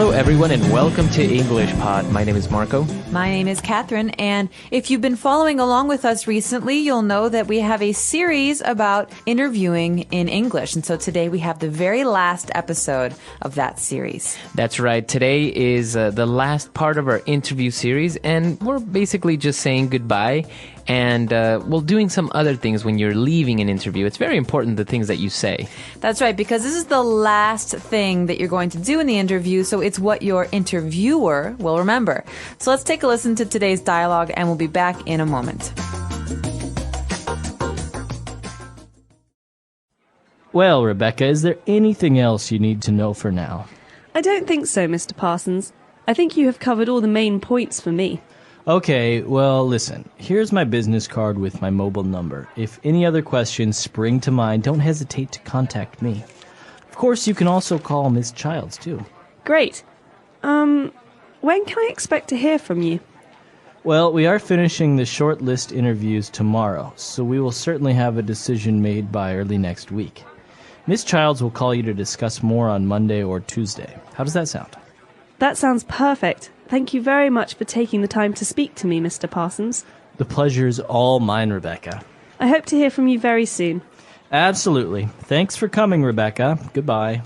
Hello, everyone, and welcome to EnglishPod. My name is Marco. My name is Catherine, and if you've been following along with us recently, you'll know that we have a series about interviewing in English. And so today we have the very last episode of that series. That's right. Today is the last part of our interview series, and we're basically just saying goodbye and doing some other things when you're leaving an interview. It's very important, the things that you say. That's right, because this is the last thing that you're going to do in the interview, so it's what your interviewer will remember. So let's take a listen to today's dialogue, and we'll be back in a moment. Well, Rebecca, is there anything else you need to know for now? I don't think so, Mr. Parsons. I think you have covered all the main points for me. Okay, well, listen. Here's my business card with my mobile number. If any other questions spring to mind, don't hesitate to contact me. Of course, you can also call Ms. Childs, too. Great. When can I expect to hear from you? Well, we are finishing the short list interviews tomorrow, so we will certainly have a decision made by early next week. Ms. Childs will call you to discuss more on Monday or Tuesday. How does that sound? That sounds perfect. Thank you very much for taking the time to speak to me, Mr. Parsons. The pleasure is all mine, Rebecca. I hope to hear from you very soon. Absolutely. Thanks for coming, Rebecca. Goodbye.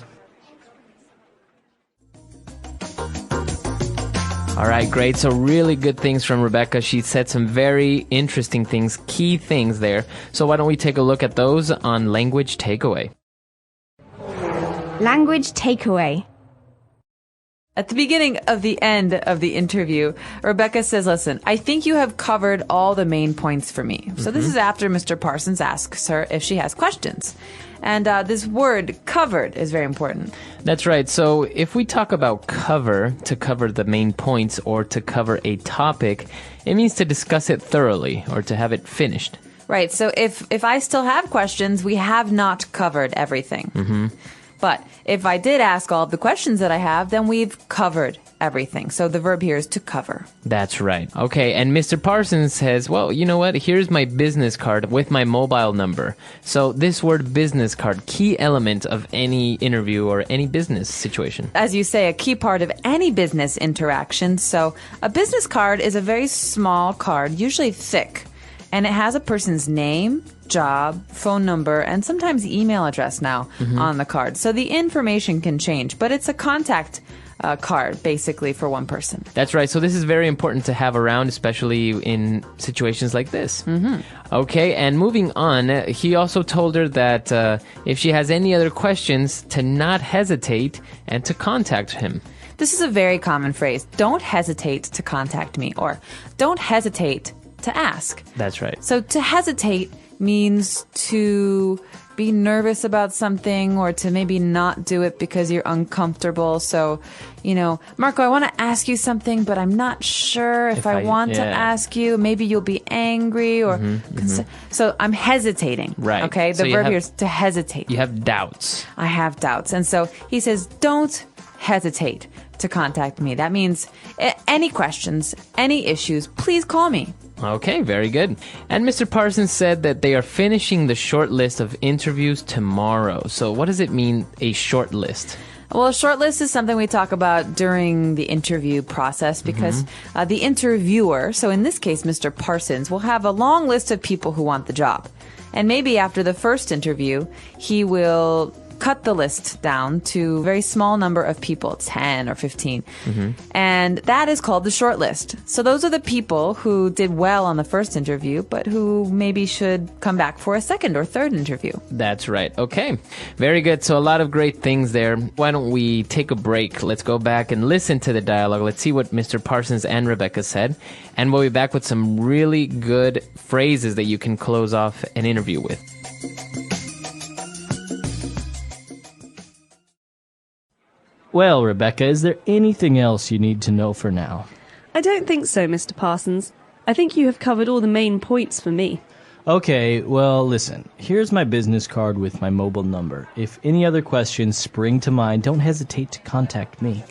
All right, great. So really good things from Rebecca. She said some very interesting things, key things there. So why don't we take a look at those on Language Takeaway. Language Takeaway. At the beginning of the end of the interview, Rebecca says, listen, I think you have covered all the main points for me. So this is after Mr. Parsons asks her if she has questions. And this word, covered, is very important. That's right. So if we talk about cover, to cover the main points or to cover a topic, it means to discuss it thoroughly or to have it finished. Right. So if I still have questions, we have not covered everything. Mm-hmm. But if I did ask all of the questions that I have, then we've covered everything. So the verb here is to cover. That's right. Okay, and Mr. Parsons says, well, you know what? Here's my business card with my mobile number. So this word business card, key element of any interview or any business situation. As you say, a key part of any business interaction. So a business card is a very small card, usually thick. And it has a person's name, job, phone number, and sometimes email address now on the card. So the information can change, but it's a contact card, basically, for one person. That's right. So this is very important to have around, especially in situations like this. Mm-hmm. Okay, and moving on, he also told her that if she has any other questions, to not hesitate and to contact him. This is a very common phrase. Don't hesitate to contact me, or don't hesitate to ask. That's right. So to hesitate means to be nervous about something or to maybe not do it because you're uncomfortable. So, Marco, I want to ask you something, but I'm not sure if I want to ask you. Maybe you'll be angry or... So I'm hesitating. Right. Okay? The verb here is to hesitate. You have doubts. I have doubts. And so he says, don't hesitate to contact me. That means any questions, any issues, please call me. Okay, very good. And Mr. Parsons said that they are finishing the short list of interviews tomorrow. So what does it mean, a short list? Well, a short list is something we talk about during the interview process because the interviewer, so in this case, Mr. Parsons, will have a long list of people who want the job. And maybe after the first interview, he will cut the list down to a very small number of people, 10 or 15. And that is called the short list. So those are the people who did well on the first interview, but who maybe should come back for a second or third interview. That's right. Okay. Very good. So a lot of great things there. Why don't we take a break? Let's go back and listen to the dialogue. Let's see what Mr. Parsons and Rebecca said. And we'll be back with some really good phrases that you can close off an interview with. Well, Rebecca, is there anything else you need to know for now? I don't think so, Mr. Parsons. I think you have covered all the main points for me. Okay, well, listen. Here's my business card with my mobile number. If any other questions spring to mind, don't hesitate to contact me.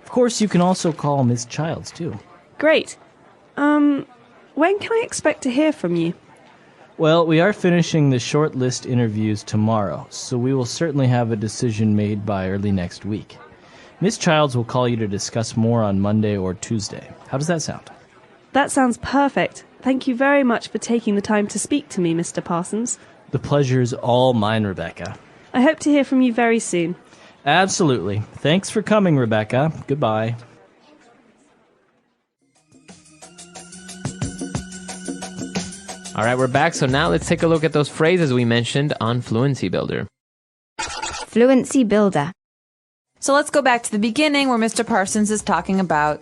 Of course, you can also call Ms. Childs, too. Great. When can I expect to hear from you? Well, we are finishing the short list interviews tomorrow, so we will certainly have a decision made by early next week. Miss Childs will call you to discuss more on Monday or Tuesday. How does that sound? That sounds perfect. Thank you very much for taking the time to speak to me, Mr. Parsons. The pleasure's all mine, Rebecca. I hope to hear from you very soon. Absolutely. Thanks for coming, Rebecca. Goodbye. All right, we're back. So now let's take a look at those phrases we mentioned on Fluency Builder. Fluency Builder. So let's go back to the beginning where Mr. Parsons is talking about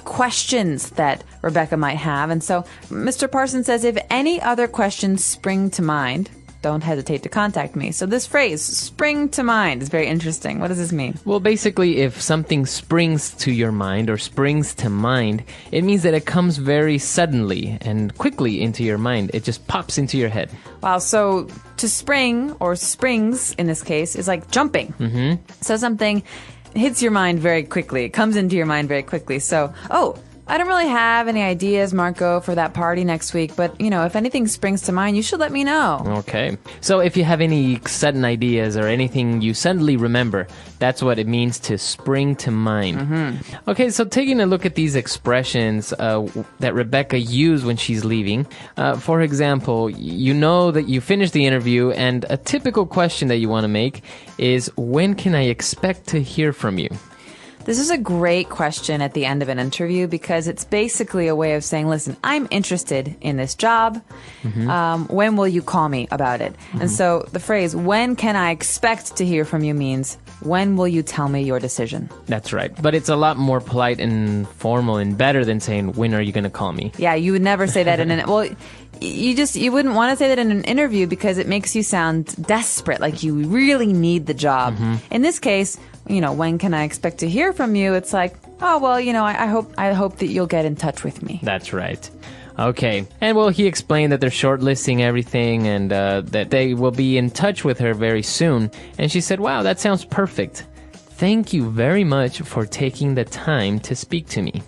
questions that Rebecca might have. And so Mr. Parsons says, if any other questions spring to mind, don't hesitate to contact me. So this phrase, spring to mind, is very interesting. What does this mean? Well, basically, if something springs to your mind or springs to mind, it means that it comes very suddenly and quickly into your mind. It just pops into your head. Wow, so to spring, or springs in this case, is like jumping. Mm-hmm. So something hits your mind very quickly. It comes into your mind very quickly. So, I don't really have any ideas, Marco, for that party next week, but, if anything springs to mind, you should let me know. Okay. So if you have any sudden ideas or anything you suddenly remember, that's what it means to spring to mind. Mm-hmm. Okay, so taking a look at these expressions that Rebecca used when she's leaving. For example, you know that you finished the interview, and a typical question that you want to make is, when can I expect to hear from you? This is a great question at the end of an interview because it's basically a way of saying, listen, I'm interested in this job. Mm-hmm. When will you call me about it? Mm-hmm. And so the phrase, when can I expect to hear from you, means, when will you tell me your decision? That's right. But it's a lot more polite and formal and better than saying, when are you going to call me? Yeah, you would never say that in an... Well, you wouldn't want to say that in an interview because it makes you sound desperate, like you really need the job. Mm-hmm. In this case, when can I expect to hear from you? It's like, I hope that you'll get in touch with me. That's right. Okay. And well, he explained that they're shortlisting everything and that they will be in touch with her very soon. And she said, wow, that sounds perfect. Thank you very much for taking the time to speak to me.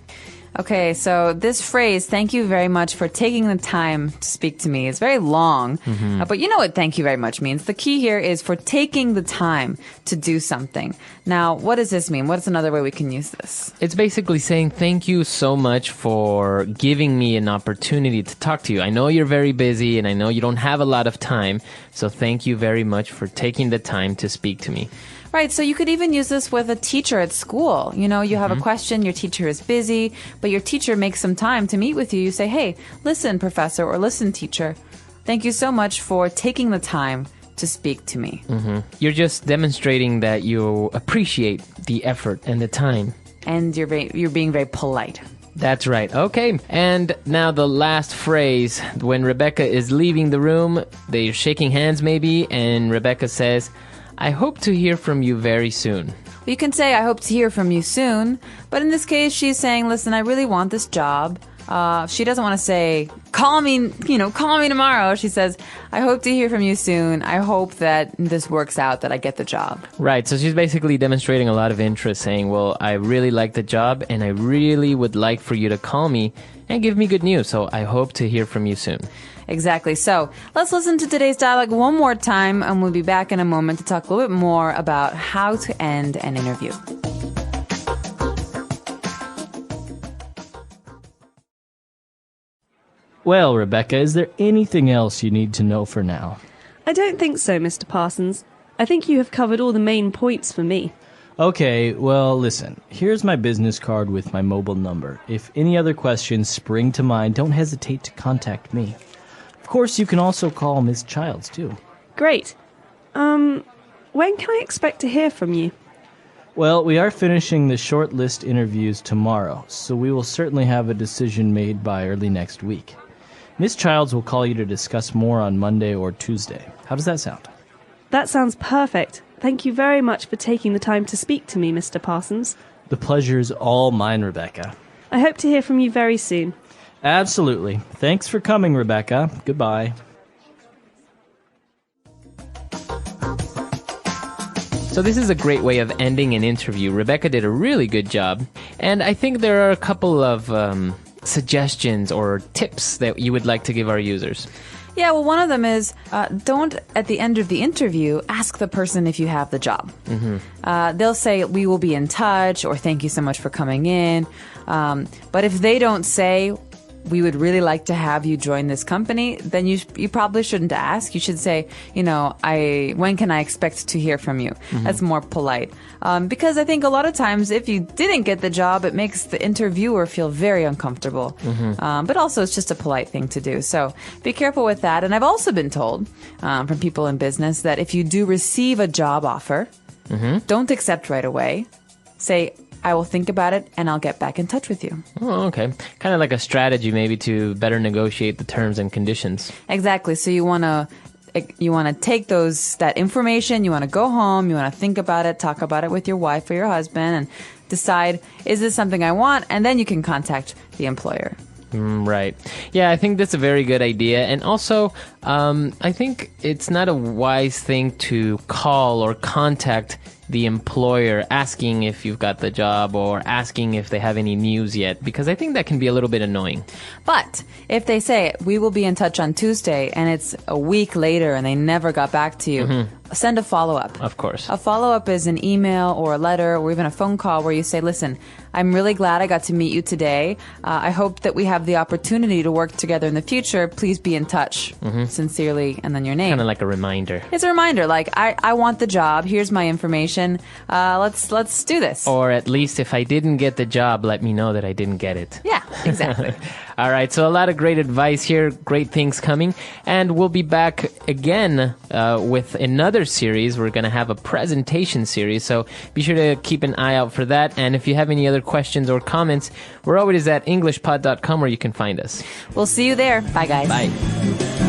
Okay, so this phrase, thank you very much for taking the time to speak to me, is very long. Mm-hmm. But you know what thank you very much means. The key here is for taking the time to do something. Now, what does this mean? What's another way we can use this? It's basically saying thank you so much for giving me an opportunity to talk to you. I know you're very busy and I know you don't have a lot of time. So thank you very much for taking the time to speak to me. Right, so you could even use this with a teacher at school. You have a question, your teacher is busy, but your teacher makes some time to meet with you. You say, hey, listen, professor, or listen, teacher. Thank you so much for taking the time to speak to me. Mm-hmm. You're just demonstrating that you appreciate the effort and the time. And you're being very polite. That's right. Okay. And now the last phrase. When Rebecca is leaving the room, they're shaking hands maybe, and Rebecca says, I hope to hear from you very soon. You can say, I hope to hear from you soon. But in this case, she's saying, listen, I really want this job. She doesn't want to say, call me tomorrow. She says, I hope to hear from you soon. I hope that this works out, that I get the job. Right. So she's basically demonstrating a lot of interest, saying, well, I really like the job and I really would like for you to call me and give me good news. So I hope to hear from you soon. Exactly. So let's listen to today's dialogue one more time, and we'll be back in a moment to talk a little bit more about how to end an interview. Well, Rebecca, is there anything else you need to know for now? I don't think so, Mr. Parsons. I think you have covered all the main points for me. Okay, well, listen. Here's my business card with my mobile number. If any other questions spring to mind, don't hesitate to contact me. Of course, you can also call Miss Childs, too. Great. When can I expect to hear from you? Well, we are finishing the short list interviews tomorrow, so we will certainly have a decision made by early next week. Miss Childs will call you to discuss more on Monday or Tuesday. How does that sound? That sounds perfect. Thank you very much for taking the time to speak to me, Mr. Parsons. The pleasure's all mine, Rebecca. I hope to hear from you very soon. Absolutely. Thanks for coming, Rebecca. Goodbye. So this is a great way of ending an interview. Rebecca did a really good job. And I think there are a couple of suggestions or tips that you would like to give our users. Yeah, well, one of them is don't, at the end of the interview, ask the person if you have the job. They'll say, we will be in touch, or thank you so much for coming in. But if they don't say, we would really like to have you join this company, then you probably shouldn't ask. You should say, when can I expect to hear from you? That's more polite. Because I think a lot of times if you didn't get the job, it makes the interviewer feel very uncomfortable. But also it's just a polite thing to do. So be careful with that. And I've also been told from people in business that if you do receive a job offer, don't accept right away. Say, I will think about it and I'll get back in touch with you. Oh, okay. Kind of like a strategy maybe to better negotiate the terms and conditions. Exactly. So you want to take that information, you want to go home, you want to think about it, talk about it with your wife or your husband and decide, is this something I want? And then you can contact the employer. Right. Yeah, I think that's a very good idea. And also, I think it's not a wise thing to call or contact the employer asking if you've got the job or asking if they have any news yet, because I think that can be a little bit annoying. But if they say, we will be in touch on Tuesday, and it's a week later and they never got back to you, send a follow-up. Of course. A follow-up is an email or a letter or even a phone call where you say, listen, I'm really glad I got to meet you today. I hope that we have the opportunity to work together in the future. Please be in touch. Sincerely, and then your name. Kind of like a reminder. It's a reminder, like, I want the job. Here's my information. Let's do this. Or at least if I didn't get the job, let me know that I didn't get it. Yeah, exactly. All right, so a lot of great advice here, great things coming. And we'll be back again with another series. We're going to have a presentation series, so be sure to keep an eye out for that. And if you have any other questions or comments, we're always at EnglishPod.com where you can find us. We'll see you there. Bye, guys. Bye.